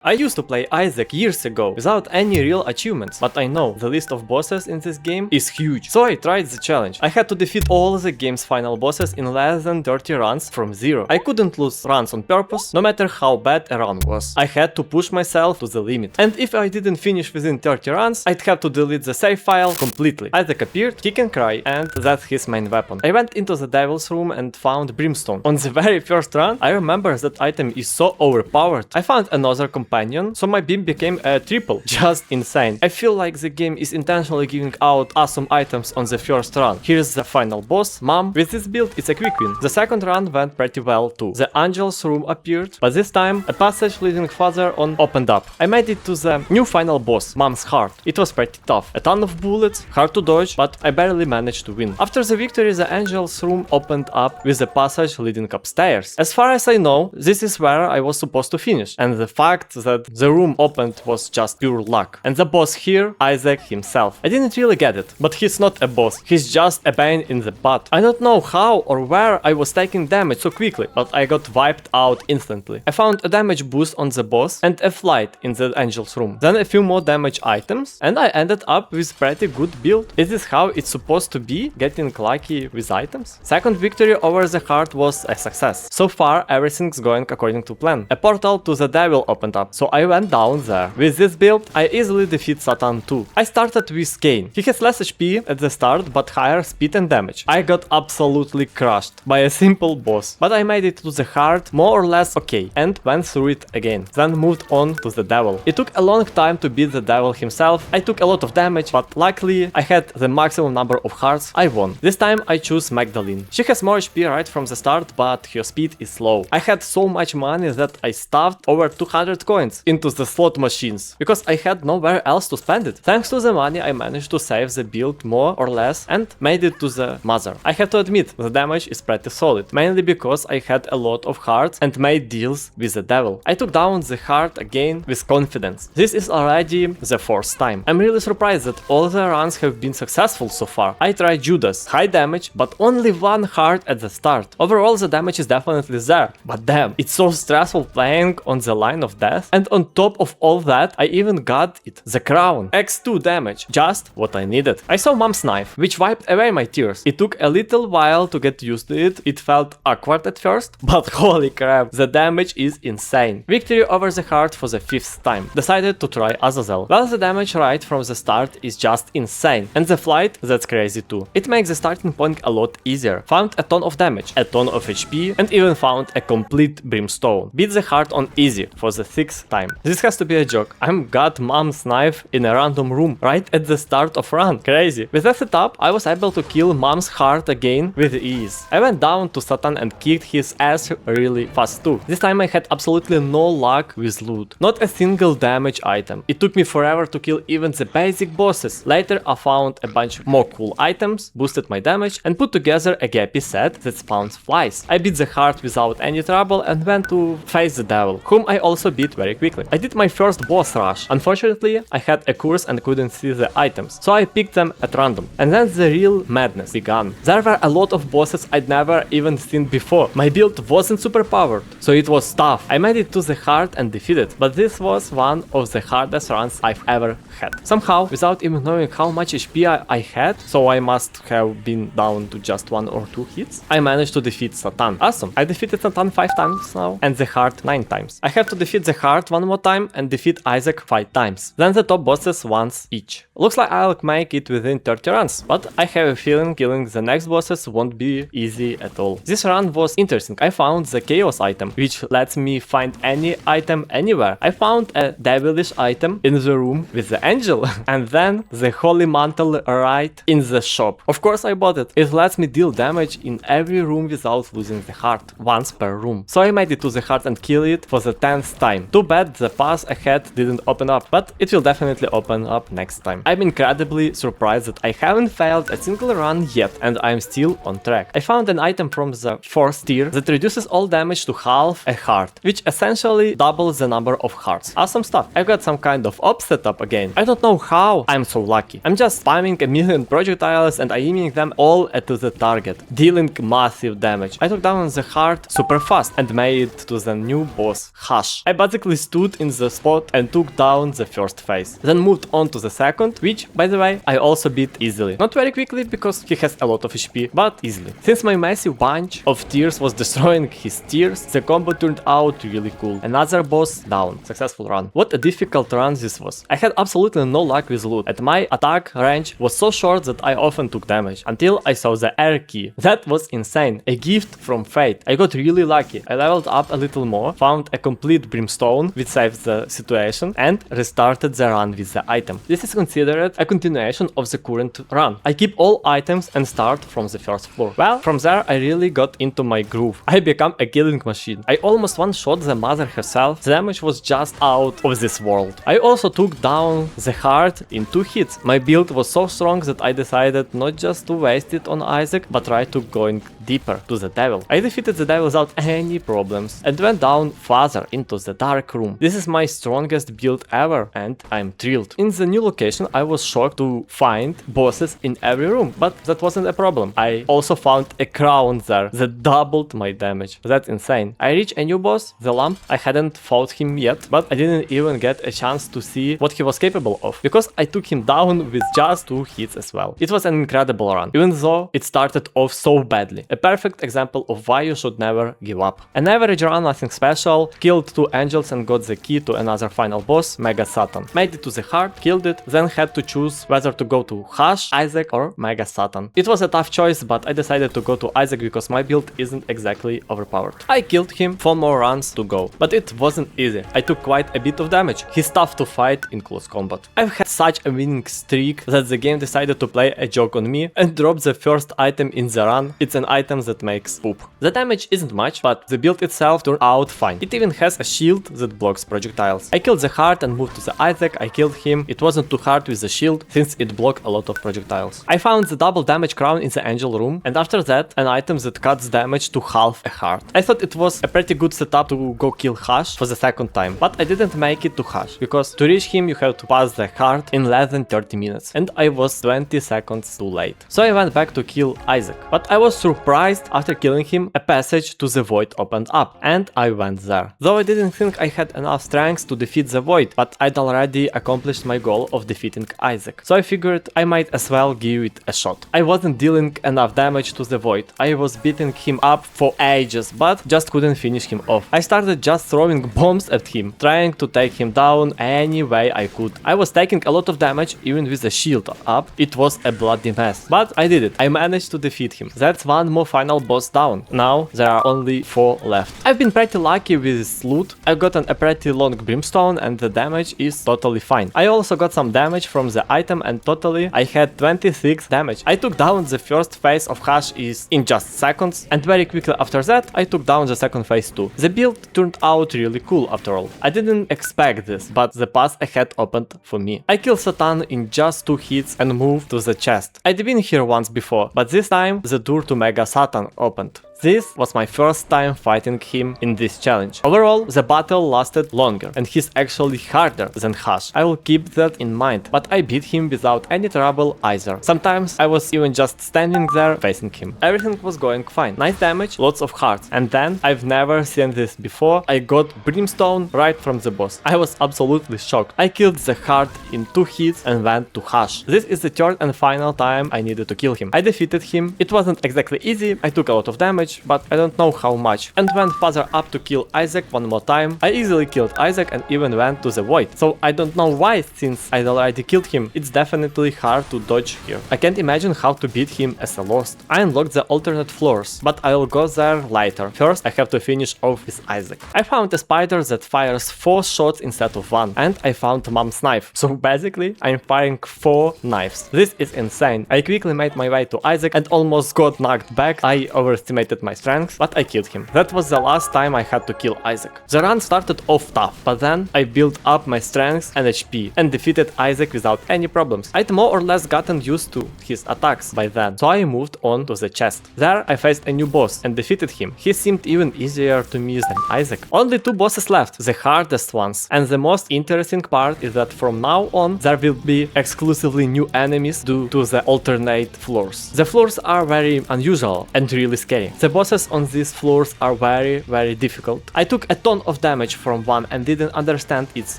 I used to play Isaac years ago without any real achievements, but I know the list of bosses in this game is huge. So I tried the challenge. I had to defeat all the game's final bosses in less than 30 runs from zero. I couldn't lose runs on purpose, no matter how bad a run was. I had to push myself to the limit. And if I didn't finish within 30 runs, I'd have to delete the save file completely. Isaac appeared, kick and cry, and that's his main weapon. I went into the devil's room and found Brimstone. On the very first run, I remember that item is so overpowered. I found another companion, so my beam became a triple. Just insane. I feel like the game is intentionally giving out awesome items on the first run. Here's the final boss, Mom. With this build, it's a quick win. The second run went pretty well too. The angel's room appeared, but this time a passage leading further on opened up. I made it to the new final boss, Mom's heart. It was pretty tough. A ton of bullets, hard to dodge, but I barely managed to win. After the victory, the angel's room opened up with a passage leading upstairs. As far as I know, this is where I was supposed to finish, and the fact that the room opened was just pure luck. And the boss here, Isaac himself. I didn't really get it, but he's not a boss, he's just a pain in the butt. I don't know how or where I was taking damage so quickly, but I got wiped out instantly. I found a damage boost on the boss and a flight in the angel's room. Then a few more damage items, and I ended up with pretty good build. Is this how it's supposed to be, getting lucky with items? Second victory over the heart was a success. So far everything's going according to plan. A portal to the devil opened up, so I went down there. With this build, I easily defeat Satan too. I started with Cain. He has less HP at the start, but higher speed and damage. I got absolutely crushed by a simple boss, but I made it to the heart more or less okay, and went through it again. Then moved on to the devil. It took a long time to beat the devil himself. I took a lot of damage, but luckily I had the maximum number of hearts. I won. This time I choose Magdalene. She has more HP right from the start, but her speed is slow. I had so much money that I stuffed over 200 coins into the slot machines, because I had nowhere else to spend it. Thanks to the money, I managed to save the build more or less and made it to the mother. I have to admit, the damage is pretty solid, mainly because I had a lot of hearts and made deals with the devil. I took down the heart again with confidence. This is already the fourth time. I'm really surprised that all the runs have been successful so far. I tried Judas, high damage, but only one heart at the start. Overall, the damage is definitely there, but damn, it's so stressful playing on the line of death. And on top of all that, I even got it, the crown. X2 damage, just what I needed. I saw Mom's knife, which wiped away my tears. It took a little while to get used to it. It felt awkward at first, but holy crap, the damage is insane. Victory over the heart for the fifth time. Decided to try Azazel. Well, the damage right from the start is just insane, and the flight, that's crazy too. It makes the starting point a lot easier. Found a ton of damage, a ton of HP, and even found a complete brimstone. Beat the heart on easy for the sixth time. This has to be a joke. I'm got Mom's knife in a random room right at the start of run. Crazy. With that setup, I was able to kill Mom's heart again with ease. I went down to Satan and kicked his ass really fast too. This time I had absolutely no luck with loot. Not a single damage item. It took me forever to kill even the basic bosses. Later I found a bunch more cool items, boosted my damage, and put together a gappy set that spawns flies. I beat the heart without any trouble and went to face the devil, whom I also beat very quickly. I did my first boss rush. Unfortunately, I had a curse and couldn't see the items, so I picked them at random. And then the real madness began. There were a lot of bosses I'd never even seen before. My build wasn't super powered, so it was tough. I made it to the heart and defeated, but this was one of the hardest runs I've ever had. Somehow, without even knowing how much HP I had, so I must have been down to just 1 or 2 hits, I managed to defeat Satan. Awesome. I defeated Satan 5 times now, and the heart 9 times. I have to defeat the heart 1 more time and defeat Isaac 5 times. Then the top bosses once each. Looks like I'll make it within 30 runs, but I have a feeling killing the next bosses won't be easy at all. This run was interesting. I found the chaos item, which lets me find any item anywhere. I found a devilish item in the room with the angel, and then the holy mantle right in the shop. Of course I bought it. It lets me deal damage in every room without losing the heart, once per room. So I made it to the heart and kill it for the 10th time. Too bad the pass ahead didn't open up, but it will definitely open up next time. I'm incredibly surprised that I haven't failed a single run yet, and I'm still on track. I found an item from the 4th tier that reduces all damage to half a heart, which essentially doubles the number of hearts. Awesome stuff. I've got some kind of op setup again. I don't know how I'm so lucky. I'm just spamming a million projectiles and aiming them all at the target, dealing massive damage. I took down the heart super fast and made it to the new boss, Hush. I basically quickly stood in the spot and took down the first phase. Then moved on to the second, which, by the way, I also beat easily. Not very quickly because he has a lot of HP, but easily. Since my massive bunch of tears was destroying his tears, the combo turned out really cool. Another boss down. Successful run. What a difficult run this was. I had absolutely no luck with loot, and my attack range was so short that I often took damage, until I saw the air key. That was insane. A gift from fate. I got really lucky. I leveled up a little more, found a complete brimstone, which saved the situation, and restarted the run with the item. This is considered a continuation of the current run. I keep all items and start from the first floor. Well, from there I really got into my groove. I became a killing machine. I almost one-shot the mother herself. The damage was just out of this world. I also took down the heart in 2 hits. My build was so strong that I decided not just to waste it on Isaac, but try to going deeper to the devil. I defeated the devil without any problems and went down farther into the dark room. This is my strongest build ever and I'm thrilled. In the new location I was shocked to find bosses in every room, but that wasn't a problem. I also found a crown there that doubled my damage. That's insane. I reached a new boss, the lamp. I hadn't fought him yet, but I didn't even get a chance to see what he was capable of, because I took him down with just 2 hits as well. It was an incredible run, even though it started off so badly. A perfect example of why you should never give up. An average run, nothing special, killed 2 angels and got the key to another final boss, Mega Satan. Made it to the heart, killed it, then had to choose whether to go to Hush, Isaac or Mega Satan. It was a tough choice, but I decided to go to Isaac because my build isn't exactly overpowered. I killed him, 4 more runs to go, but it wasn't easy. I took quite a bit of damage. He's tough to fight in close combat. I've had such a winning streak that the game decided to play a joke on me and drop the first item in the run. It's an item that makes poop. The damage isn't much, but the build itself turned out fine. It even has a shield that blocks projectiles. I killed the heart and moved to the Isaac. I killed him. It wasn't too hard with the shield since it blocked a lot of projectiles. I found the double damage crown in the angel room, and after that an item that cuts damage to half a heart. I thought it was a pretty good setup to go kill Hush for the second time, but I didn't make it to Hush because to reach him you have to pass the heart in less than 30 minutes, and I was 20 seconds too late. So I went back to kill Isaac, but I was surprised after killing him a passage to the void opened up, and I went there. Though I didn't think I had enough strength to defeat the void, but I'd already accomplished my goal of defeating Isaac, so I figured I might as well give it a shot. I wasn't dealing enough damage to the void. I was beating him up for ages, but just couldn't finish him off. I started just throwing bombs at him, trying to take him down any way I could. I was taking a lot of damage even with the shield up. It was a bloody mess, but I did it. I managed to defeat him. That's one more final boss down. Now there are only 4 left. I've been pretty lucky with this loot. I've gotten a pretty long brimstone and the damage is totally fine. I also got some damage from the item and totally I had 26 damage. I took down the first phase of Hush is in just seconds, and very quickly after that I took down the second phase too. The build turned out really cool after all. I didn't expect this, but the path ahead opened for me. I killed Satan in just 2 hits and moved to the chest. I'd been here once before, but this time the door to Mega Satan opened. This was my first time fighting him in this challenge. Overall, the battle lasted longer, and he's actually harder than Hush. I will keep that in mind, but I beat him without any trouble either. Sometimes I was even just standing there facing him. Everything was going fine. Nice damage, lots of hearts. And then, I've never seen this before, I got brimstone right from the boss. I was absolutely shocked. I killed the heart in 2 hits and went to Hush. This is the third and final time I needed to kill him. I defeated him. It wasn't exactly easy. I took a lot of damage, but I don't know how much, and went further up to kill Isaac one more time. I easily killed Isaac and even went to the void, so I don't know why, since I'd already killed him. It's definitely hard to dodge here. I can't imagine how to beat him as a lost. I unlocked the alternate floors, but I'll go there later. First I have to finish off with Isaac. I found a spider that fires 4 shots instead of 1, and I found Mom's knife, so basically I'm firing 4 knives. This is insane. I quickly made my way to Isaac and almost got knocked back. I overestimated my strength, but I killed him. That was the last time I had to kill Isaac. The run started off tough, but then I built up my strength and HP and defeated Isaac without any problems. I'd more or less gotten used to his attacks by then, so I moved on to the chest. There I faced a new boss and defeated him. He seemed even easier to me than Isaac. Only 2 bosses left, the hardest ones, and the most interesting part is that from now on there will be exclusively new enemies due to the alternate floors. The floors are very unusual and really scary. The bosses on these floors are very difficult. I took a ton of damage from one and didn't understand its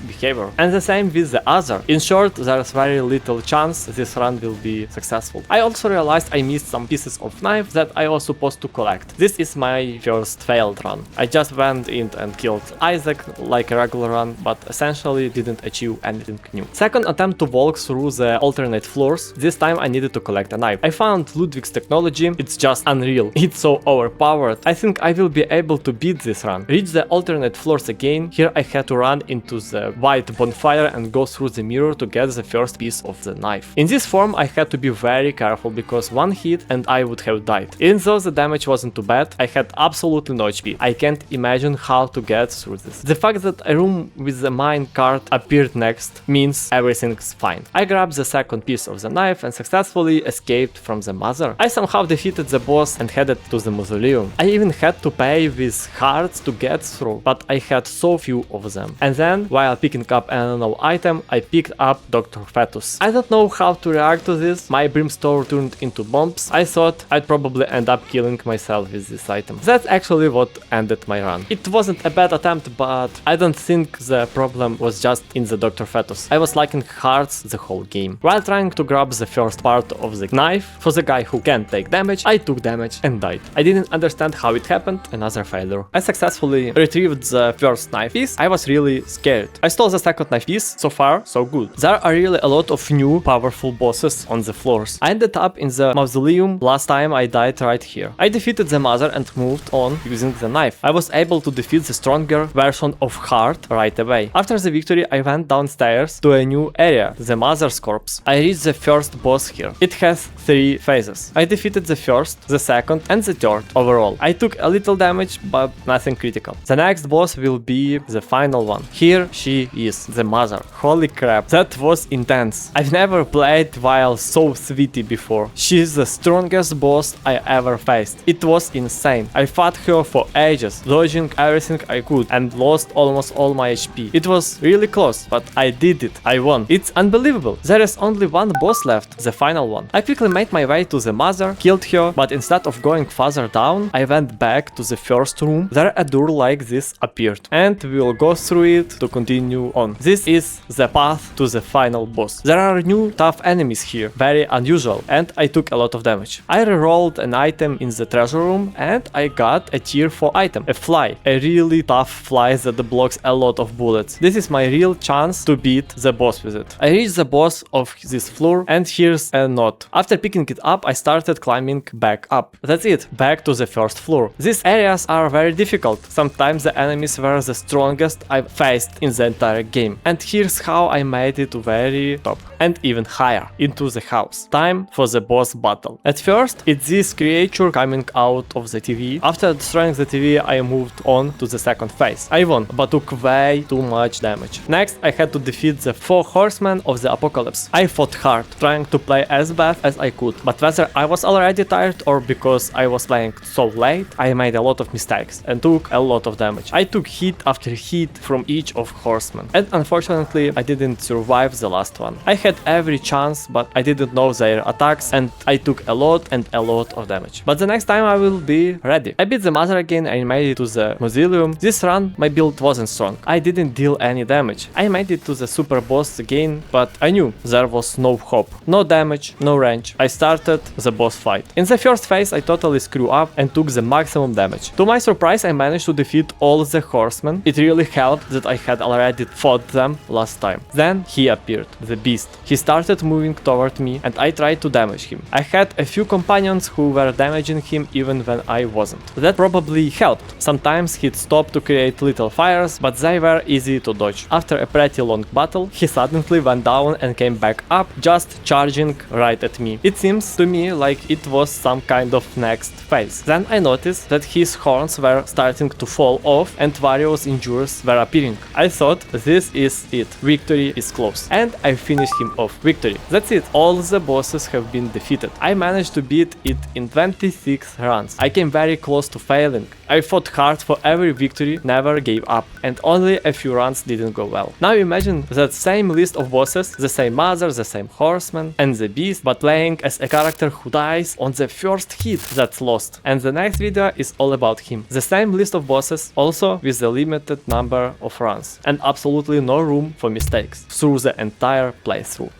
behavior. And the same with the other. In short, there's very little chance this run will be successful. I also realized I missed some pieces of knife that I was supposed to collect. This is my first failed run. I just went in and killed Isaac like a regular run, but essentially didn't achieve anything new. Second attempt to walk through the alternate floors. This time I needed to collect a knife. I found Ludwig's technology. It's just unreal. It's so overpowered. I think I will be able to beat this run. Reach the alternate floors again. Here I had to run into the white bonfire and go through the mirror to get the first piece of the knife. In this form I had to be very careful because one hit and I would have died. Even though the damage wasn't too bad, I had absolutely no HP. I can't imagine how to get through this. The fact that a room with the mine cart appeared next means everything's fine. I grabbed the second piece of the knife and successfully escaped from the mother. I somehow defeated the boss and headed to the mausoleum. I even had to pay with hearts to get through, but I had so few of them. And then, while picking up an unknown item, I picked up Dr. Fetus. I don't know how to react to this. My brimstone turned into bombs. I thought I'd probably end up killing myself with this item. That's actually what ended my run. It wasn't a bad attempt, but I don't think the problem was just in the Dr. Fetus. I was lacking hearts the whole game. While trying to grab the first part of the knife, for the guy who can't take damage, I took damage and died. I didn't understand how it happened, another failure. I successfully retrieved the first knife piece. I was really scared. I stole the second knife piece. So far, so good. There are really a lot of new powerful bosses on the floors. I ended up in the mausoleum. Last time I died right here. I defeated the mother and moved on using the knife. I was able to defeat the stronger version of Heart right away. After the victory, I went downstairs to a new area, the mother's corpse. I reached the first boss here. It has 3 phases. I defeated the first, the second and the third overall. I took a little damage, but nothing critical. The next boss will be the final one. Here she is, the mother. Holy crap, that was intense. I've never played while so sweaty before. She's the strongest boss I ever faced. It was insane. I fought her for ages, dodging everything I could and lost almost all my HP. It was really close, but I did it. I won. It's unbelievable. There is only one boss left, the final one. I quickly made my way to the mother, killed her, but instead of going further down, I went back to the first room. There a door like this appeared, and we will go through it to continue on. This is the path to the final boss. There are new tough enemies here, very unusual, and I took a lot of damage. I rerolled an item in the treasure room and I got a tier 4 item, a fly, a really tough fly that blocks a lot of bullets. This is my real chance to beat the boss with it. I reached the boss of this floor and here's a note. After picking it up, I started climbing back up. That's it, back to the first floor. These areas are very difficult. Sometimes the enemies were the strongest I've faced in the entire game. And here's how I made it to very top and even higher, into the house. Time for the boss battle. At first, it's this creature coming out of the TV. After destroying the TV, I moved on to the second phase. I won, but took way too much damage. Next, I had to defeat the 4 horsemen of the apocalypse. I fought hard, trying to play as bad as I could, but whether I was already tired or because I was playing so late, I made a lot of mistakes and took a lot of damage. I took hit after hit from each of horsemen, and unfortunately, I didn't survive the last one. I had every chance, but I didn't know their attacks, and I took a lot of damage. But the next time I will be ready. I beat the mother again and made it to the mausoleum. This run, my build wasn't strong. I didn't deal any damage. I made it to the super boss again, but I knew there was no hope. No damage, no range. I started the boss fight. In the first phase, I totally screwed up and took the maximum damage. To my surprise, I managed to defeat all the horsemen. It really helped that I had already fought them last time. Then he appeared, the beast. He started moving toward me and I tried to damage him. I had a few companions who were damaging him even when I wasn't. That probably helped. Sometimes he'd stop to create little fires, but they were easy to dodge. After a pretty long battle, he suddenly went down and came back up, just charging right at me. It seems to me like it was some kind of next phase. Then I noticed that his horns were starting to fall off and various injuries were appearing. I thought this is it. Victory is close. And I finished him off. Victory. That's it. All the bosses have been defeated. I managed to beat it in 26 runs. I came very close to failing. I fought hard for every victory, never gave up, and only a few runs didn't go well. Now imagine that same list of bosses, the same mother, the same horseman, and the beast, but playing as a character who dies on the first hit, that's Lost. And the next video is all about him. The same list of bosses, also with a limited number of runs, and absolutely no room for mistakes through the entire playthrough.